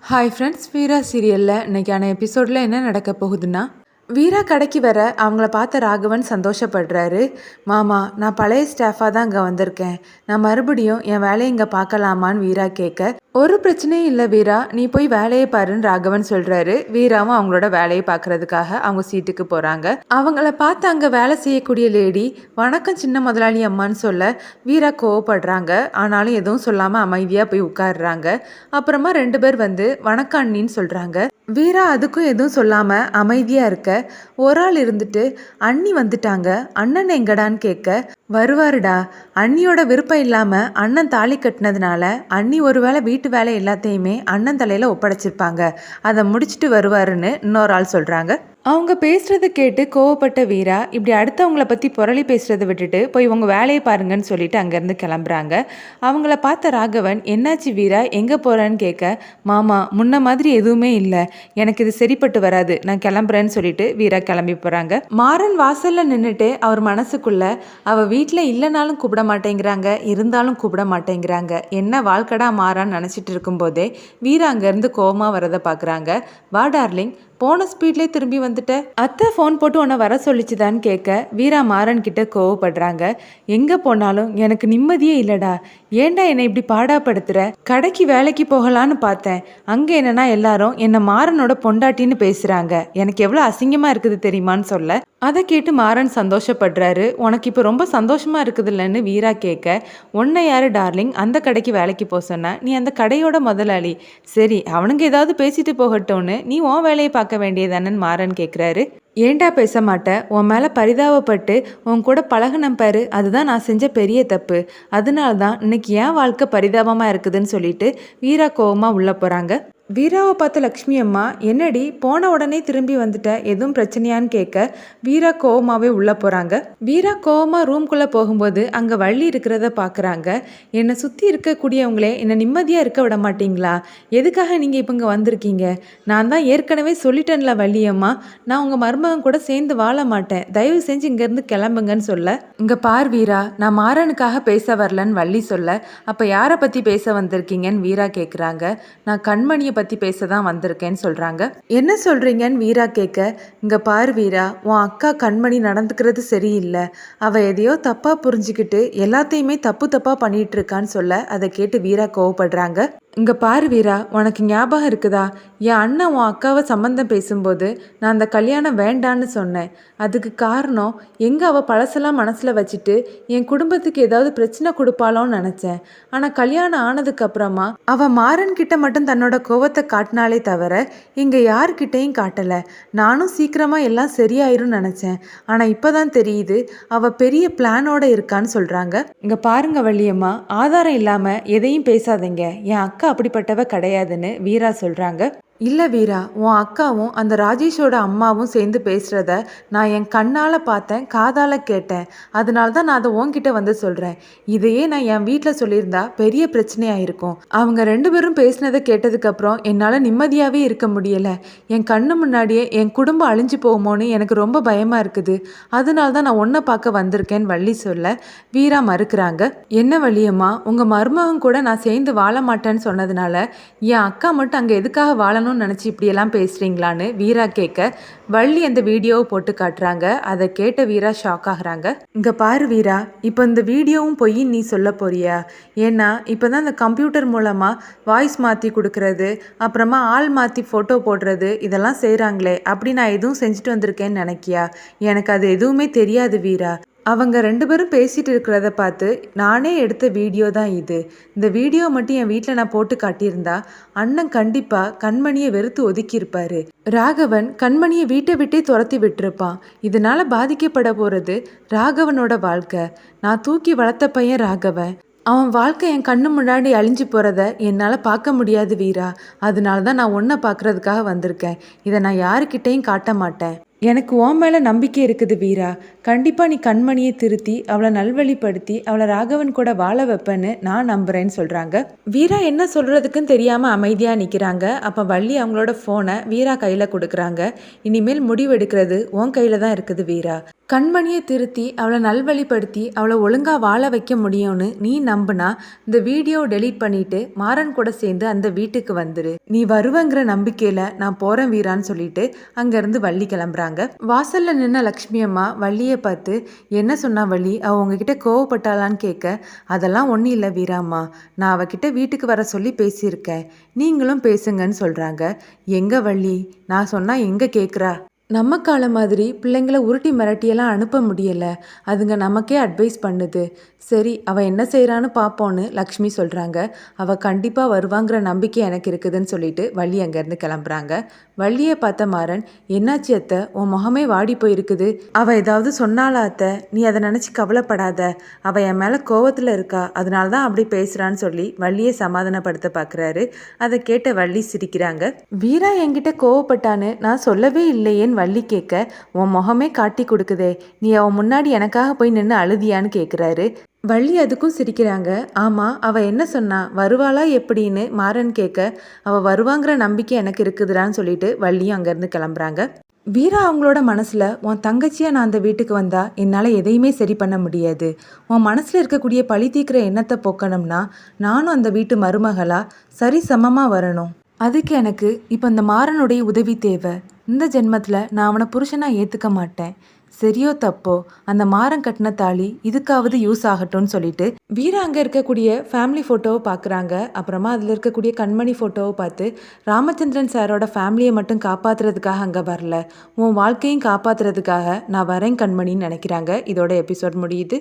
Hi friends, வீரா சீரியலில் இன்றைக்கான எபிசோடில் என்ன நடக்க போகுதுன்னா, வீரா கடைக்கு வர அவங்கள பார்த்த ராகவன் சந்தோஷப்படுறாரு. மாமா, நான் பழைய ஸ்டாஃபாக தான் இங்கே வந்திருக்கேன். நான் மறுபடியும் என் வேலையை இங்கே பார்க்கலாமான்னு வீரா கேட்க, ஒரு பிரச்சனையும் இல்லை வீரா, நீ போய் வேலையை பாருன்னு ராகவன் சொல்கிறாரு. வீராவும் அவங்களோட வேலையை பார்க்குறதுக்காக அவங்க சீட்டுக்கு போகிறாங்க. அவங்கள பார்த்து அங்கே வேலை செய்யக்கூடிய லேடி வணக்கம் சின்ன முதலாளி அம்மான்னு சொல்ல வீரா கோவப்படுறாங்க. ஆனாலும் எதுவும் சொல்லாமல் அமைதியாக போய் உட்காடுறாங்க. அப்புறமா 2 பேர் வந்து வணக்கம் அண்ணின்னு சொல்கிறாங்க. வீரா அதுக்கும் எதுவும் சொல்லாமல் அமைதியாக இருக்க, ஒரு ஆள் இருந்துட்டு அண்ணி வந்துட்டாங்க, அண்ணன் எங்கடான்னு கேட்க, வருவாருடா, அண்ணியோட விருப்பம் இல்லாமல் அண்ணன் தாலி கட்டினதுனால அண்ணி ஒருவேளை வீட்டு வேலை எல்லாத்தையுமே அண்ணன் தலையில் ஒப்படைச்சிருப்பாங்க, அதை முடிச்சுட்டு வருவாருன்னு இன்னொரு ஆள் சொல்கிறாங்க. அவங்க பேசுகிறத கேட்டு கோவப்பட்ட வீரா இப்படி அடுத்தவங்கள பற்றி புரளி பேசுகிறத விட்டுட்டு போய் உங்கள் வேலையை பாருங்கன்னு சொல்லிட்டு அங்கேருந்து கிளம்புறாங்க. அவங்கள பார்த்த ராகவன், என்னாச்சு வீரா, எங்கே போகிறேன்னு கேட்க, மாமா முன்ன மாதிரி எதுவுமே இல்லை, எனக்கு இது சரிப்பட்டு வராது, நான் கிளம்புறேன்னு சொல்லிட்டு வீரா கிளம்பி போகிறாங்க. மாறன் வாசலில் நின்றுட்டு அவர் மனசுக்குள்ள, அவள் வீட்டில் இல்லைனாலும் கூப்பிட மாட்டேங்கிறாங்க, இருந்தாலும் கூப்பிட மாட்டேங்கிறாங்க, என்ன வாழ்க்கடா மாறான்னு நினச்சிட்டு இருக்கும்போதே வீரா அங்கேருந்து கோவமாக வரதை பார்க்குறாங்க. வா டார்லிங், போன ஸ்பீட்லேயே திரும்பி வந்துட்ட, அத்தை ஃபோன் போட்டு உன்னை வர சொல்லிச்சுதான்னு கேட்க வீரா மாறன் கிட்ட கோவப்படுறாங்க. எங்கே போனாலும் எனக்கு நிம்மதியே இல்லைடா, ஏண்டா என்னை இப்படி பாடாப்படுத்துகிற, கடைக்கு வேலைக்கு போகலான்னு பார்த்தேன், அங்கே என்னன்னா எல்லாரும் என்னை மாறனோட பொண்டாட்டின்னு பேசுகிறாங்க, எனக்கு எவ்வளோ அசிங்கமாக இருக்குது தெரியுமான்னு சொல்ல, அதை கேட்டு மாறன் சந்தோஷப்படுறாரு. உனக்கு இப்போ ரொம்ப சந்தோஷமாக இருக்குதுல்லன்னு வீரா கேட்க, உன்னை யார் டார்லிங் அந்த கடைக்கு வேலைக்கு போக சொன்னா, நீ அந்த கடையோட முதலாளி, சரி அவனுங்க ஏதாவது பேசிட்டு போகட்டும்னு நீ உன் வேலையை பார்க்க வேண்டியதானன்னு மாறன் கேட்குறாரு. ஏண்டா பேச மாட்டேன், உன் மேலே பரிதாபப்பட்டு உன் கூட பழகுனம் பாரு, அதுதான் நான் செஞ்ச பெரிய தப்பு, அதனால தான் இன்னைக்கு என் வாழ்க்கை பரிதாபமாக இருக்குதுன்னு சொல்லிட்டு வீரா கோவமாக உள்ளே போகிறாங்க. வீராவை பார்த்த லக்ஷ்மி அம்மா, என்னடி போன உடனே திரும்பி வந்துட்ட, எதுவும் பிரச்சனையான்னு கேட்க வீரா கோவமாகவே உள்ளே போகிறாங்க. வீரா கோவமாக ரூம்குள்ளே போகும்போது அங்கே வள்ளி இருக்கிறத பார்க்குறாங்க. என்னை சுற்றி இருக்கக்கூடியவங்களே என்னை நிம்மதியாக இருக்க விட மாட்டிங்களா, எதுக்காக நீங்கள் இப்போ இங்கே வந்திருக்கீங்க, நான் தான் ஏற்கனவே சொல்லிட்டேன்ல வள்ளி அம்மா, நான் உங்கள் மருமகன் கூட சேர்ந்து வாழ மாட்டேன், தயவு செஞ்சு இங்கேருந்து கிளம்புங்கன்னு சொல்ல, இங்கே பார் வீரா, நான் மாறனுக்காக பேச வரலன்னு வள்ளி சொல்ல, அப்போ யாரை பற்றி பேச வந்திருக்கீங்கன்னு வீரா கேட்குறாங்க. நான் கண்மணியை பற்றி பேச தான் வந்திருக்கேன்னு சொல்கிறாங்க. என்ன சொல்கிறீங்கன்னு வீரா கேட்க, இங்கே பார் வீரா, உன் அக்கா கண்மணி நடந்துக்கிறது சரியில்லை, அவள் எதையோ தப்பாக புரிஞ்சுக்கிட்டு எல்லாத்தையுமே தப்பாக பண்ணிகிட்டு இருக்கான்னு சொல்ல, அதை கேட்டு வீரா கோவப்படுறாங்க. இங்கே பாரு வீரா, உனக்கு ஞாபகம் இருக்குதா, என் அண்ணன் உன் அக்காவை சம்மந்தம் பேசும்போது நான் அந்த கல்யாணம் வேண்டான்னு சொன்னேன், அதுக்கு காரணம் எங்கே அவள் பழசெல்லாம் மனசில் வச்சுட்டு என் குடும்பத்துக்கு ஏதாவது பிரச்சனை கொடுப்பாளோன்னு நினச்சேன். ஆனால் கல்யாணம் ஆனதுக்கப்புறமா அவள் மாறன்கிட்ட மட்டும் தன்னோட கோவத்தை காட்டினாலே தவிர இங்கே யார்கிட்டையும் காட்டலை. நானும் சீக்கிரமாக எல்லாம் சரியாயிரும்னு நினச்சேன், ஆனால் இப்போ தான் தெரியுது அவள் பெரிய பிளானோடு இருக்கான்னு சொல்கிறாங்க. இங்கே பாருங்க வள்ளியம்மா, ஆதாரம் இல்லாமல் எதையும் பேசாதீங்க, என் அக்கா அப்படிப்பட்டவ கிடையாதுன்னு வீரா சொல்கிறாங்க. இல்லை வீரா, உன் அக்காவும் அந்த ராஜேஷோட அம்மாவும் சேர்ந்து பேசுகிறத நான் என் கண்ணால் பார்த்தேன், காதால் கேட்டேன், அதனால தான் நான் அதை உன்கிட்ட வந்து சொல்கிறேன். இதையே நான் என் வீட்டில் சொல்லியிருந்தா பெரிய பிரச்சனையாக இருக்கும். அவங்க 2 பேரும் பேசினதை கேட்டதுக்கப்புறம் என்னால் நிம்மதியாகவே இருக்க முடியலை. என் கண்ணு முன்னாடியே என் குடும்பம் அழிஞ்சு போகுமோன்னு எனக்கு ரொம்ப பயமாக இருக்குது, அதனால தான் நான் ஒன்றை பார்க்க வந்திருக்கேன்னு வள்ளி சொல்ல வீரா மறுக்கிறாங்க. என்ன வள்ளியம்மா, உங்கள் மருமகன் கூட நான் சேர்ந்து வாழ மாட்டேன்னு சொன்னதுனால என் அக்கா மட்டும் அங்கே எதுக்காக வாழணும் நினச்சி இப்படியெல்லாம் பேசுகிறீங்களான்னு வீரா கேட்க வள்ளி அந்த வீடியோவை போட்டு காட்டுறாங்க. அதை கேட்ட வீரா ஷாக் ஆகுறாங்க. இங்கே பாரு வீரா, இப்போ இந்த வீடியோவும் போய் நீ சொல்ல போறியா, ஏன்னா இப்போ தான் இந்த கம்ப்யூட்டர் மூலமாக வாய்ஸ் மாற்றி கொடுக்கறது, அப்புறமா ஆள் மாற்றி ஃபோட்டோ போடுறது, இதெல்லாம் செய்கிறாங்களே, அப்படி நான் எதுவும் செஞ்சுட்டு வந்திருக்கேன்னு நினைக்கியா, எனக்கு அது எதுவுமே தெரியாது வீரா, அவங்க 2 பேரும் பேசிகிட்டு இருக்கிறத பார்த்து நானே எடுத்த வீடியோ தான் இது, இந்த வீடியோ மட்டும் என் வீட்டில் நான் போட்டு காட்டியிருந்தா அண்ணன் கண்டிப்பாக கண்மணியை வெறுத்து ஒதுக்கியிருப்பார், ராகவன் கண்மணியை வீட்டை விட்டே துரத்தி விட்டுருப்பான், இதனால் பாதிக்கப்பட போகிறது ராகவனோட வாழ்க்கை, நான் தூக்கி வளர்த்த பையன் ராகவன், அவன் வாழ்க்கை என் கண்ணு முன்னாடி அழிஞ்சு போகிறத என்னால் பார்க்க முடியாது வீரா, அதனால தான் நான் ஒன்றை பார்க்குறதுக்காக வந்திருக்கேன், இதை நான் யாருக்கிட்டையும் காட்ட மாட்டேன், எனக்கு உன் மேலே நம்பிக்கை இருக்குது வீரா, கண்டிப்பாக நீ கண்மணியை திருத்தி அவளை நல்வழிப்படுத்தி அவளை ராகவன் கூட வாழ வைப்பேன்னு நான் நம்புகிறேன்னு சொல்கிறாங்க. வீரா என்ன சொல்கிறதுக்குன்னு தெரியாமல் அமைதியாக நிற்கிறாங்க. அப்போ வள்ளி அவங்களோட ஃபோனை வீரா கையில் கொடுக்குறாங்க. இனிமேல் முடிவு எடுக்கிறது உன் கையில் தான் இருக்குது வீரா, கண்மணியை திருத்தி அவளை நல்வழிப்படுத்தி அவளை ஒழுங்காக வாழ வைக்க முடியும்னு நீ நம்புனா இந்த வீடியோ டெலீட் பண்ணிட்டு மாறன் கூட சேர்ந்து அந்த வீட்டுக்கு வந்துரு. நீ வருவங்கிற நம்பிக்கையில் நான் போகிறேன் வீரான்னு சொல்லிட்டு அங்கேருந்து வள்ளி கிளம்புறாங்க. வாசலில் நின்ன லக்ஷ்மி அம்மா வள்ளியை பார்த்து என்ன சொன்னா வள்ளி, அவள் உங்ககிட்ட கோவப்பட்டாளான்னு கேட்க, அதெல்லாம் ஒன்றும் இல்லை வீராம்மா, நான் அவகிட்ட வீட்டுக்கு வர சொல்லி பேசியிருக்கேன், நீங்களும் பேசுங்கன்னு சொல்கிறாங்க. எங்கே வள்ளி, நான் சொன்னால் எங்கே கேட்குறா? நம்ம காலம் மாதிரி பிள்ளைங்களை உருட்டி மிரட்டியெல்லாம் அனுப்ப முடியலை, அதுங்க நமக்கே அட்வைஸ் பண்ணுது. சரி அவள் என்ன செய்கிறான்னு பார்ப்போன்னு லக்ஷ்மி சொல்கிறாங்க. அவள் கண்டிப்பாக வருவாங்கிற நம்பிக்கை எனக்கு இருக்குதுன்னு சொல்லிட்டு வள்ளி அங்கேருந்து கிளம்புறாங்க. வள்ளியை பார்த்த மாறன், என்னாச்சு அத்தை, உன் முகமே வாடி போயிருக்குது, அவள் ஏதாவது சொன்னாலா அத்தை? நீ அதை நினச்சி கவலைப்படாத, அவள் என் மேலே கோவத்தில் இருக்கா, அதனால தான் அப்படி பேசுகிறான்னு சொல்லி வள்ளியை சமாதானப்படுத்த பார்க்குறாரு. அதை கேட்ட வள்ளி சிரிக்கிறாங்க. வீரா என்கிட்ட கோவப்பட்டான்னு நான் சொல்லவே இல்லையேன்னு வள்ளி கேட்க, உன் முகமே காட்டி கொடுக்குதே, நீ அவன் முன்னாடி எனக்காக போய் நின்று அழுதியான்னு கேட்குறாரு. வள்ளி அதுக்கும் சிரிக்கிறாங்க. ஆமாம், அவள் என்ன சொன்னா, வருவாளா எப்படின்னு மாறன் கேட்க, அவள் வருவாங்கிற நம்பிக்கை எனக்கு இருக்குதுடான்னு சொல்லிட்டு வள்ளியும் அங்கேருந்து கிளம்புறாங்க. வீரா அவங்களோட மனசில், உன் தங்கச்சியாக நான் அந்த வீட்டுக்கு வந்தால் என்னால் எதையுமே சரி பண்ண முடியாது, உன் மனசில் இருக்கக்கூடிய பழி தீர்க்கிற எண்ணத்தை போக்கணும்னா நானும் அந்த வீட்டு மருமகளாக சரி சமமாக வரணும். அதுக்கு எனக்கு இப்போ இந்த மாறனுடைய உதவி தேவை. இந்த ஜென்மத்தில் நான் அவனை புருஷனாக ஏற்றுக்க மாட்டேன். சரியோ தப்போ அந்த மாறன் கட்டின தாலி இதுக்காவது யூஸ் ஆகட்டும்னு சொல்லிட்டு வீரா அங்கே இருக்கக்கூடிய ஃபேமிலி ஃபோட்டோவை பார்க்குறாங்க. அப்புறமா அதில் இருக்கக்கூடிய கண்மணி ஃபோட்டோவை பார்த்து, ராமச்சந்திரன் சாரோட ஃபேமிலியை மட்டும் காப்பாற்றுறதுக்காக அங்கே வரல, உன் வாழ்க்கையும் காப்பாற்றுறதுக்காக நான் வரேன் கண்மணின்னு நினைக்கிறாங்க. இதோட எபிசோட் முடியுது.